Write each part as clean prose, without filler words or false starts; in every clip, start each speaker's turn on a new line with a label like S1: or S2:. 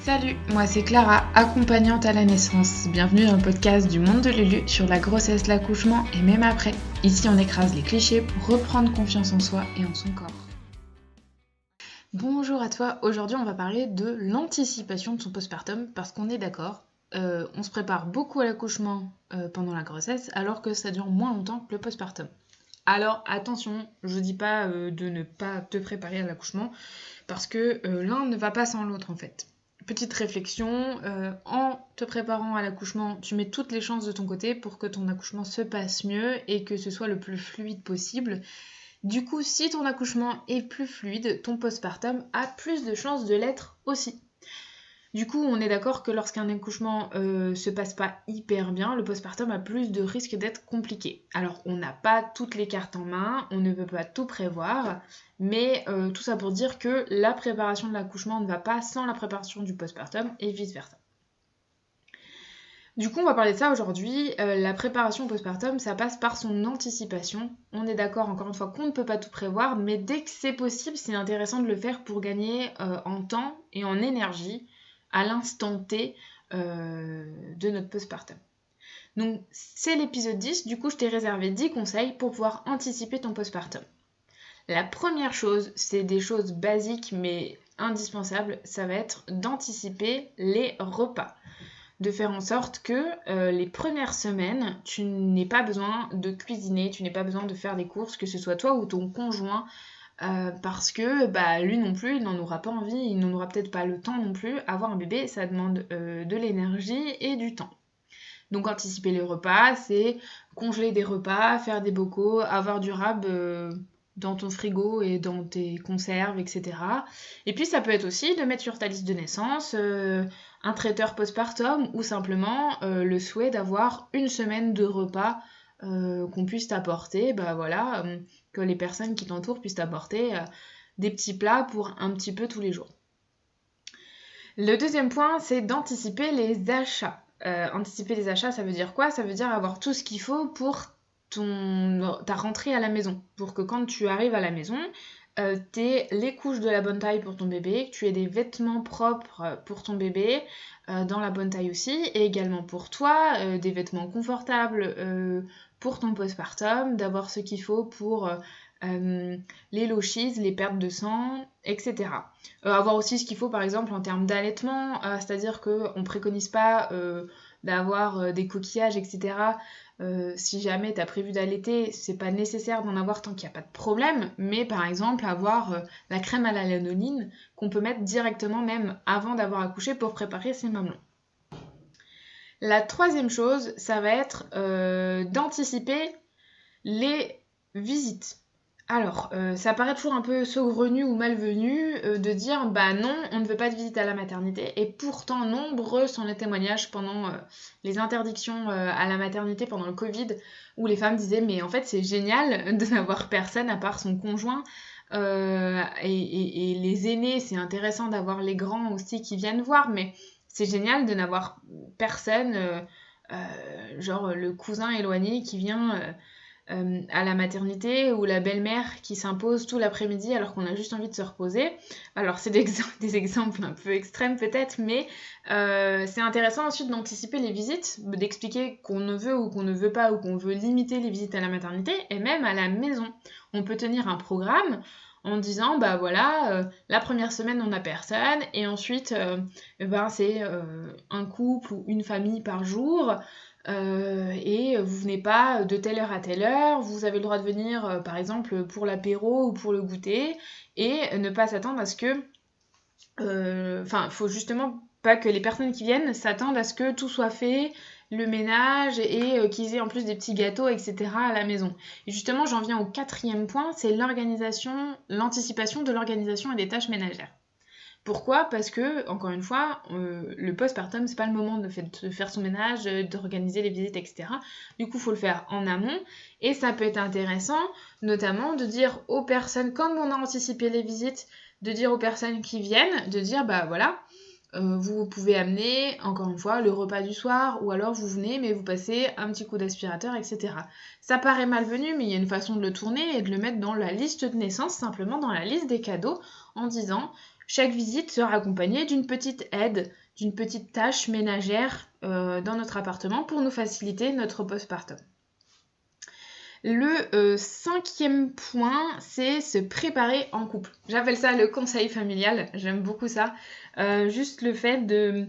S1: Salut, moi c'est Clara, accompagnante à la naissance. Bienvenue dans le podcast du monde de Lulu sur la grossesse, l'accouchement et même après. Ici on écrase les clichés pour reprendre confiance en soi et en son corps. Bonjour à toi, aujourd'hui on va parler de l'anticipation de son postpartum parce qu'on est d'accord, on se prépare beaucoup à l'accouchement pendant la grossesse alors que ça dure moins longtemps que le postpartum. Alors attention, je dis pas de ne pas te préparer à l'accouchement parce que l'un ne va pas sans l'autre en fait. Petite réflexion, en te préparant à l'accouchement, tu mets toutes les chances de ton côté pour que ton accouchement se passe mieux et que ce soit le plus fluide possible. Du coup, si ton accouchement est plus fluide, ton postpartum a plus de chances de l'être aussi. Du coup, on est d'accord que lorsqu'un accouchement se passe pas hyper bien, le postpartum a plus de risques d'être compliqué. Alors, on n'a pas toutes les cartes en main, on ne peut pas tout prévoir, mais tout ça pour dire que la préparation de l'accouchement ne va pas sans la préparation du postpartum et vice-versa. Du coup, on va parler de ça aujourd'hui. La préparation postpartum, ça passe par son anticipation. On est d'accord, encore une fois, qu'on ne peut pas tout prévoir, mais dès que c'est possible, c'est intéressant de le faire pour gagner en temps et en énergie à l'instant T de notre postpartum. Donc, c'est l'épisode 10, du coup, je t'ai réservé 10 conseils pour pouvoir anticiper ton postpartum. La première chose, c'est des choses basiques mais indispensables, ça va être d'anticiper les repas. De faire en sorte que les premières semaines, tu n'aies pas besoin de cuisiner, tu n'aies pas besoin de faire des courses, que ce soit toi ou ton conjoint, parce que lui non plus, il n'en aura pas envie, il n'en aura peut-être pas le temps non plus. Avoir un bébé, ça demande de l'énergie et du temps. Donc anticiper les repas, c'est congeler des repas, faire des bocaux, avoir du rab dans ton frigo et dans tes conserves, etc. Et puis ça peut être aussi de mettre sur ta liste de naissance un traiteur postpartum ou simplement le souhait d'avoir une semaine de repas qu'on puisse t'apporter, que les personnes qui t'entourent puissent t'apporter des petits plats pour un petit peu tous les jours. Le deuxième point, c'est d'anticiper les achats. Anticiper les achats, ça veut dire quoi ? Ça veut dire avoir tout ce qu'il faut pour ta rentrée à la maison. Pour que quand tu arrives à la maison, t'aies les couches de la bonne taille pour ton bébé, que tu aies des vêtements propres pour ton bébé, dans la bonne taille aussi, et également pour toi, des vêtements confortables pour ton postpartum, d'avoir ce qu'il faut pour les lochies, les pertes de sang, etc. Avoir aussi ce qu'il faut par exemple en termes d'allaitement, c'est-à-dire qu'on ne préconise pas d'avoir des coquillages, etc. Si jamais tu as prévu d'allaiter, c'est pas nécessaire d'en avoir tant qu'il n'y a pas de problème, mais par exemple avoir la crème à la lanoline qu'on peut mettre directement même avant d'avoir accouché pour préparer ses mamelons. La troisième chose, ça va être d'anticiper les visites. Alors, ça paraît toujours un peu saugrenu ou malvenu de dire non, on ne veut pas de visite à la maternité, et pourtant nombreux sont les témoignages pendant les interdictions à la maternité pendant le Covid, où les femmes disaient mais en fait c'est génial de n'avoir personne à part son conjoint, et les aînés, c'est intéressant d'avoir les grands aussi qui viennent voir, mais c'est génial de n'avoir personne, genre le cousin éloigné qui vient à la maternité ou la belle-mère qui s'impose tout l'après-midi alors qu'on a juste envie de se reposer. Alors c'est des exemples un peu extrêmes peut-être, mais c'est intéressant ensuite d'anticiper les visites, d'expliquer qu'on ne veut ou qu'on ne veut pas ou qu'on veut limiter les visites à la maternité et même à la maison. On peut tenir un programme en disant la première semaine on n'a personne et ensuite c'est un couple ou une famille par jour. Et vous venez pas de telle heure à telle heure, vous avez le droit de venir par exemple pour l'apéro ou pour le goûter et ne pas s'attendre à ce que faut justement pas que les personnes qui viennent s'attendent à ce que tout soit fait, le ménage et qu'ils aient en plus des petits gâteaux, etc. à la maison. Et justement, j'en viens au quatrième point, c'est l'anticipation de l'organisation et des tâches ménagères. Pourquoi ? Parce que, encore une fois, le postpartum, c'est pas le moment de faire son ménage, d'organiser les visites, etc. Du coup, il faut le faire en amont. Et ça peut être intéressant, notamment, de dire aux personnes, comme on a anticipé les visites, de dire aux personnes qui viennent, de dire, vous pouvez amener, encore une fois, le repas du soir, ou alors vous venez, mais vous passez un petit coup d'aspirateur, etc. Ça paraît malvenu, mais il y a une façon de le tourner et de le mettre dans la liste de naissance, simplement dans la liste des cadeaux, en disant Chaque visite sera accompagnée d'une petite aide, d'une petite tâche ménagère dans notre appartement pour nous faciliter notre postpartum. Le 5e point, c'est se préparer en couple. J'appelle ça le conseil familial, j'aime beaucoup ça. Juste le fait de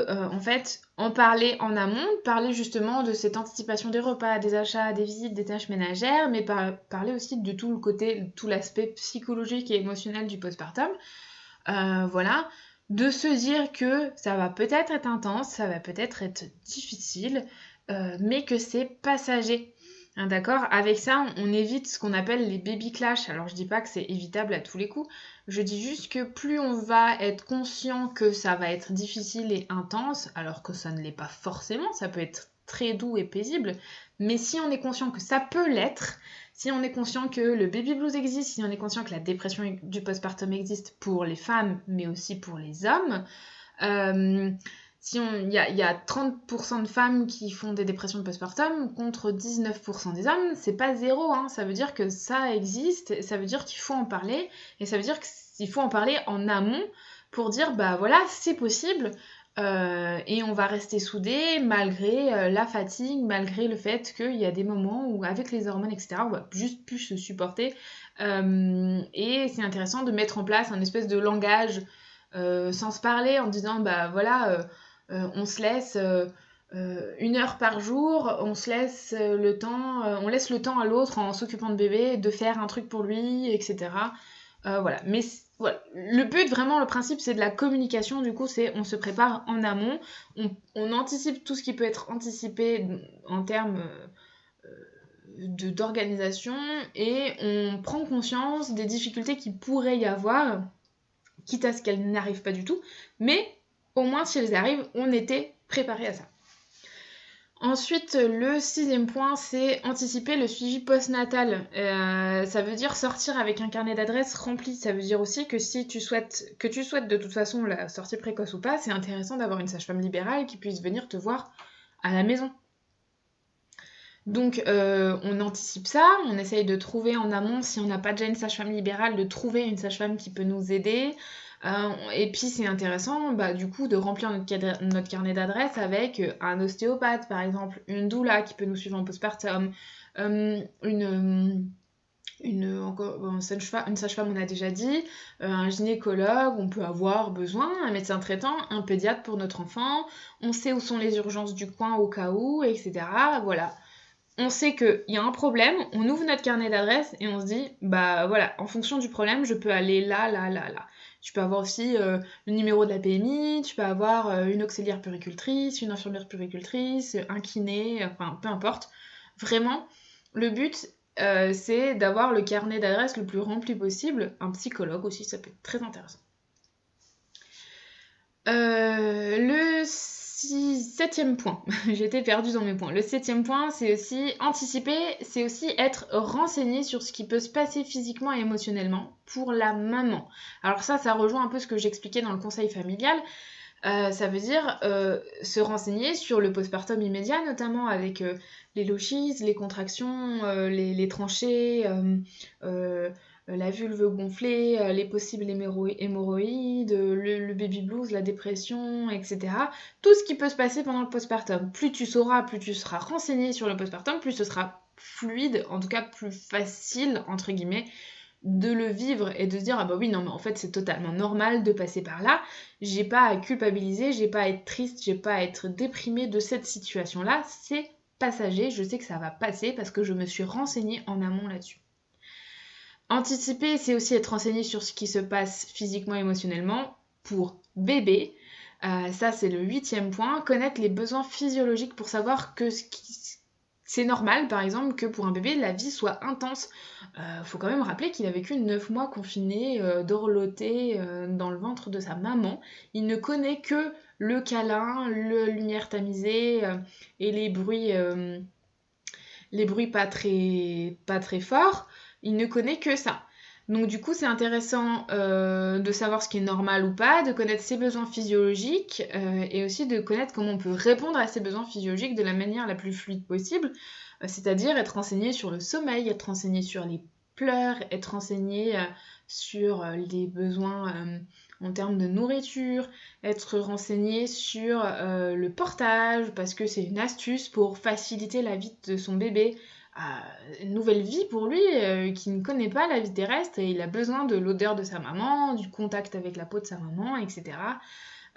S1: en fait, en parler en amont, parler justement de cette anticipation des repas, des achats, des visites, des tâches ménagères, mais parler aussi de tout l'aspect psychologique et émotionnel du postpartum. Voilà, de se dire que ça va peut-être être intense, ça va peut-être être difficile, mais que c'est passager. Hein, d'accord? Avec ça, on évite ce qu'on appelle les baby clash. Alors je dis pas que c'est évitable à tous les coups, je dis juste que plus on va être conscient que ça va être difficile et intense, alors que ça ne l'est pas forcément, ça peut être très doux et paisible, mais si on est conscient que ça peut l'être, si on est conscient que le baby blues existe, si on est conscient que la dépression du postpartum existe pour les femmes, mais aussi pour les hommes, il y a 30% de femmes qui font des dépressions de postpartum contre 19% des hommes, c'est pas zéro, hein. Ça veut dire que ça existe, ça veut dire qu'il faut en parler, et ça veut dire qu'il faut en parler en amont pour dire, bah voilà, c'est possible, et on va rester soudés malgré la fatigue, malgré le fait qu'il y a des moments où, avec les hormones, etc., on va juste plus se supporter. Et c'est intéressant de mettre en place un espèce de langage sans se parler, en disant, bah voilà, on se laisse 1 heure par jour, on laisse le temps à l'autre en s'occupant de bébé, de faire un truc pour lui, etc. Voilà. Mais voilà. Le but, vraiment, le principe, c'est de la communication. Du coup, c'est on se prépare en amont, on anticipe tout ce qui peut être anticipé en termes d'organisation et on prend conscience des difficultés qu'il pourrait y avoir, quitte à ce qu'elles n'arrivent pas du tout, mais au moins si elles arrivent, on était préparé à ça. Ensuite, le 6e point, c'est anticiper le suivi postnatal. Ça veut dire sortir avec un carnet d'adresses rempli. Ça veut dire aussi que si tu souhaites de toute façon la sortie précoce ou pas, c'est intéressant d'avoir une sage-femme libérale qui puisse venir te voir à la maison. Donc on anticipe ça, on essaye de trouver en amont, si on n'a pas déjà une sage-femme libérale, de trouver une sage-femme qui peut nous aider. Et puis c'est intéressant du coup de remplir notre carnet d'adresses avec un ostéopathe par exemple, une doula qui peut nous suivre en postpartum, une sage-femme on a déjà dit, un gynécologue, on peut avoir besoin, un médecin traitant, un pédiatre pour notre enfant, on sait où sont les urgences du coin au cas où, etc. Voilà. On sait qu'il y a un problème, on ouvre notre carnet d'adresses et on se dit, bah voilà, en fonction du problème, je peux aller là, là, là, là. Tu peux avoir aussi le numéro de la PMI, tu peux avoir une auxiliaire puéricultrice, une infirmière puéricultrice, un kiné, enfin peu importe. Vraiment, le but, c'est d'avoir le carnet d'adresses le plus rempli possible. Un psychologue aussi, ça peut être très intéressant. Le 7e point, j'étais perdue dans mes points. Le 7e point, c'est aussi anticiper, c'est aussi être renseigné sur ce qui peut se passer physiquement et émotionnellement pour la maman. Alors ça rejoint un peu ce que j'expliquais dans le conseil familial. Ça veut dire se renseigner sur le postpartum immédiat, notamment avec les lochies, les contractions, les tranchées, la vulve gonflée, les possibles hémorroïdes, le baby blues, la dépression, etc. Tout ce qui peut se passer pendant le postpartum. Plus tu sauras, plus tu seras renseigné sur le postpartum, plus ce sera fluide, en tout cas plus facile, entre guillemets, de le vivre et de se dire ah bah oui non mais en fait c'est totalement normal de passer par là, j'ai pas à culpabiliser, j'ai pas à être triste, j'ai pas à être déprimée de cette situation là, c'est passager, je sais que ça va passer parce que je me suis renseignée en amont là-dessus. Anticiper, c'est aussi être renseigné sur ce qui se passe physiquement et émotionnellement pour bébé. Ça, c'est le 8e point. Connaître les besoins physiologiques pour savoir que c'est normal, par exemple, que pour un bébé, la vie soit intense. Faut quand même rappeler qu'il a vécu 9 mois confiné, dorloté dans le ventre de sa maman. Il ne connaît que le câlin, la lumière tamisée et les bruits pas très forts. Il ne connaît que ça. Donc du coup, c'est intéressant de savoir ce qui est normal ou pas, de connaître ses besoins physiologiques et aussi de connaître comment on peut répondre à ces besoins physiologiques de la manière la plus fluide possible, c'est-à-dire être renseigné sur le sommeil, être renseigné sur les pleure, être renseigné sur les besoins en termes de nourriture, être renseigné sur le portage, parce que c'est une astuce pour faciliter la vie de son bébé. Une nouvelle vie pour lui qui ne connaît pas la vie terrestre et il a besoin de l'odeur de sa maman, du contact avec la peau de sa maman, etc.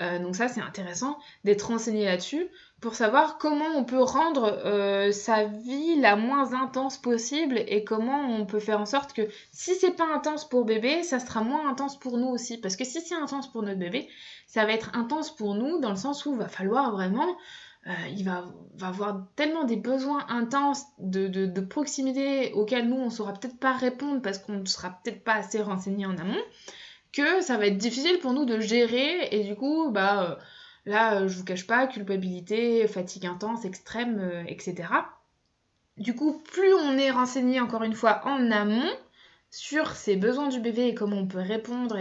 S1: Donc ça, c'est intéressant d'être renseigné là-dessus pour savoir comment on peut rendre sa vie la moins intense possible et comment on peut faire en sorte que si c'est pas intense pour bébé, ça sera moins intense pour nous aussi. Parce que si c'est intense pour notre bébé, ça va être intense pour nous dans le sens où il va falloir vraiment... il va avoir tellement des besoins intenses de proximité auxquels nous, on saura peut-être pas répondre parce qu'on ne sera peut-être pas assez renseigné en amont, que ça va être difficile pour nous de gérer et du coup là je vous cache pas, culpabilité, fatigue intense, extrême, etc. Du coup plus on est renseigné encore une fois en amont sur ces besoins du bébé et comment on peut répondre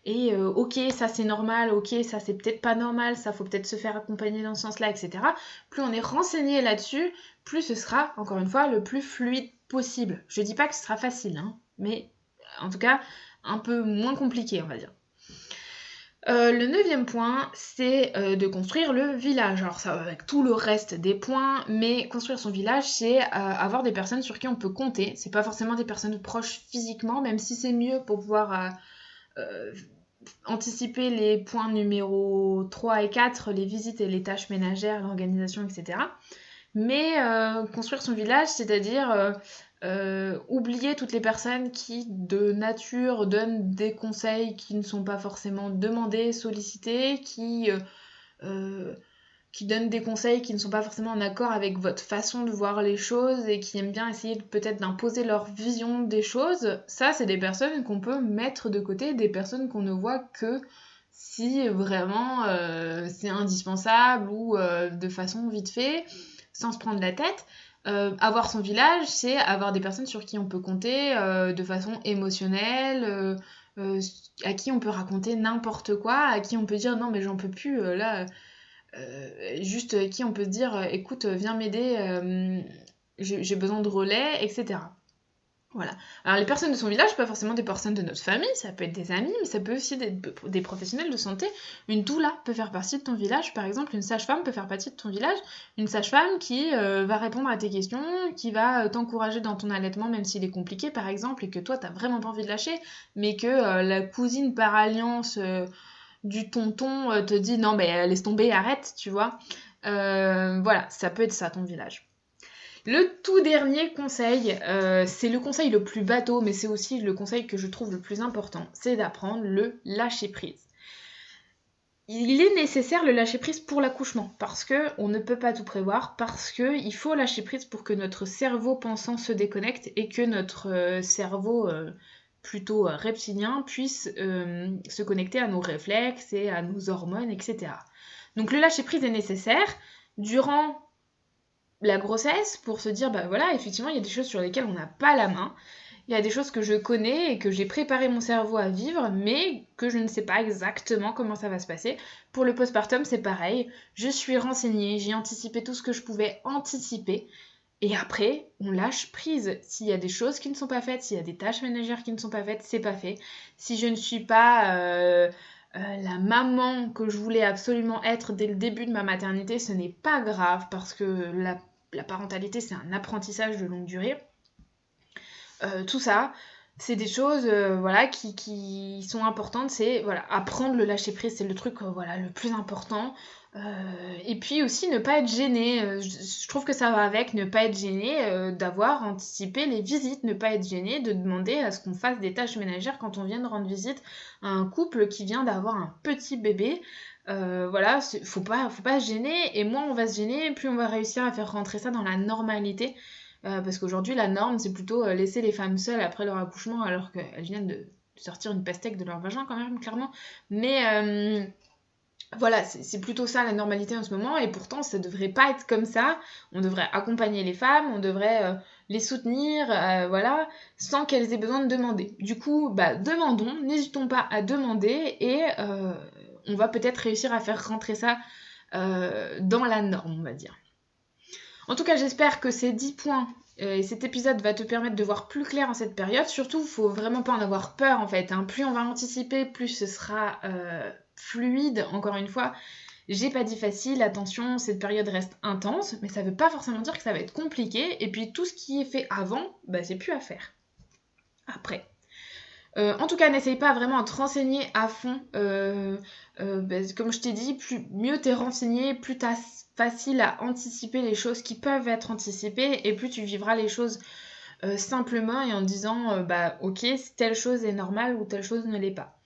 S1: et ok ça c'est normal, ok ça c'est peut-être pas normal, ça faut peut-être se faire accompagner dans ce sens-là, etc. Plus on est renseigné là-dessus, plus ce sera encore une fois le plus fluide possible. Je dis pas que ce sera facile, hein, mais en tout cas un peu moins compliqué, on va dire. Le 9e point, c'est de construire le village. Alors ça va avec tout le reste des points, mais construire son village, c'est avoir des personnes sur qui on peut compter. C'est pas forcément des personnes proches physiquement, même si c'est mieux pour pouvoir anticiper les points numéro 3 et 4, les visites et les tâches ménagères, l'organisation, etc. Mais construire son village, c'est-à-dire oublier toutes les personnes qui, de nature, donnent des conseils qui ne sont pas forcément demandés, sollicités, qui donnent des conseils qui ne sont pas forcément en accord avec votre façon de voir les choses et qui aiment bien essayer peut-être d'imposer leur vision des choses. Ça, c'est des personnes qu'on peut mettre de côté, des personnes qu'on ne voit que si vraiment c'est indispensable ou de façon vite fait, sans se prendre la tête. Avoir son village, c'est avoir des personnes sur qui on peut compter de façon émotionnelle, à qui on peut raconter n'importe quoi, à qui on peut dire non mais j'en peux plus, là, juste à qui on peut se dire écoute, viens m'aider, j'ai besoin de relais, etc. Voilà. Alors les personnes de son village, pas forcément des personnes de notre famille, ça peut être des amis, mais ça peut aussi être des professionnels de santé. Une doula peut faire partie de ton village, par exemple, une sage-femme peut faire partie de ton village. Une sage-femme qui va répondre à tes questions, qui va t'encourager dans ton allaitement, même s'il est compliqué, par exemple, et que toi, t'as vraiment pas envie de lâcher, mais que la cousine par alliance du tonton te dit non, mais laisse tomber, arrête, tu vois. Voilà, ça peut être ça, ton village. Le tout dernier conseil, c'est le conseil le plus bateau, mais c'est aussi le conseil que je trouve le plus important, c'est d'apprendre le lâcher-prise. Il est nécessaire le lâcher-prise pour l'accouchement, parce qu'on ne peut pas tout prévoir, parce qu'il faut lâcher prise pour que notre cerveau pensant se déconnecte et que notre cerveau plutôt reptilien puisse se connecter à nos réflexes et à nos hormones, etc. Donc le lâcher-prise est nécessaire durant la grossesse pour se dire bah voilà, effectivement il y a des choses sur lesquelles on n'a pas la main, il y a des choses que je connais et que j'ai préparé mon cerveau à vivre mais que je ne sais pas exactement comment ça va se passer. Pour le postpartum c'est pareil, je suis renseignée, j'ai anticipé tout ce que je pouvais anticiper et après on lâche prise. S'il y a des choses qui ne sont pas faites, s'il y a des tâches ménagères qui ne sont pas faites, c'est pas fait. Si je ne suis pas la maman que je voulais absolument être dès le début de ma maternité, ce n'est pas grave parce que la parentalité, c'est un apprentissage de longue durée. Tout ça, c'est des choses voilà, qui sont importantes. C'est voilà, apprendre le lâcher-prise, c'est le truc voilà, le plus important. Et puis aussi ne pas être gêné. Je trouve que ça va avec ne pas être gêné d'avoir anticipé les visites, ne pas être gêné de demander à ce qu'on fasse des tâches ménagères quand on vient de rendre visite à un couple qui vient d'avoir un petit bébé. Voilà, faut pas se gêner, et moins on va se gêner, plus on va réussir à faire rentrer ça dans la normalité. Parce qu'aujourd'hui, la norme, c'est plutôt laisser les femmes seules après leur accouchement alors qu'elles viennent de sortir une pastèque de leur vagin quand même, clairement. Mais voilà, c'est plutôt ça la normalité en ce moment, et pourtant ça devrait pas être comme ça. On devrait accompagner les femmes, on devrait les soutenir, voilà, sans qu'elles aient besoin de demander. Du coup, bah demandons, n'hésitons pas à demander, et on va peut-être réussir à faire rentrer ça dans la norme, on va dire. En tout cas, j'espère que ces 10 points Et cet épisode va te permettre de voir plus clair en cette période. Surtout, il faut vraiment pas en avoir peur en fait, hein. Plus on va anticiper, plus ce sera fluide. Encore une fois, j'ai pas dit facile, attention, cette période reste intense, mais ça veut pas forcément dire que ça va être compliqué. Et puis tout ce qui est fait avant, c'est plus à faire après. En tout cas, n'essaye pas vraiment de te renseigner à fond. Comme je t'ai dit, mieux t'es renseigné, plus t'as facile à anticiper les choses qui peuvent être anticipées, et plus tu vivras les choses simplement et en disant ok, telle chose est normale ou telle chose ne l'est pas.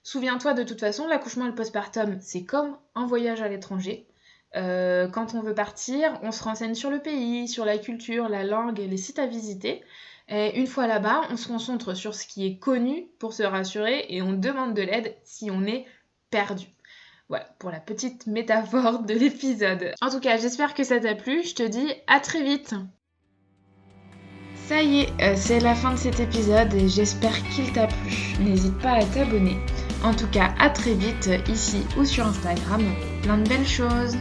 S1: Souviens-toi, de toute façon, l'accouchement et le postpartum, c'est comme un voyage à l'étranger. Quand on veut partir, on se renseigne sur le pays, sur la culture, la langue et les sites à visiter. Et une fois là-bas, on se concentre sur ce qui est connu pour se rassurer et on demande de l'aide si on est perdu. Voilà, pour la petite métaphore de l'épisode. En tout cas, j'espère que ça t'a plu. Je te dis à très vite. Ça y est, c'est la fin de cet épisode et j'espère qu'il t'a plu. N'hésite pas à t'abonner. En tout cas, à très vite ici ou sur Instagram. Plein de belles choses.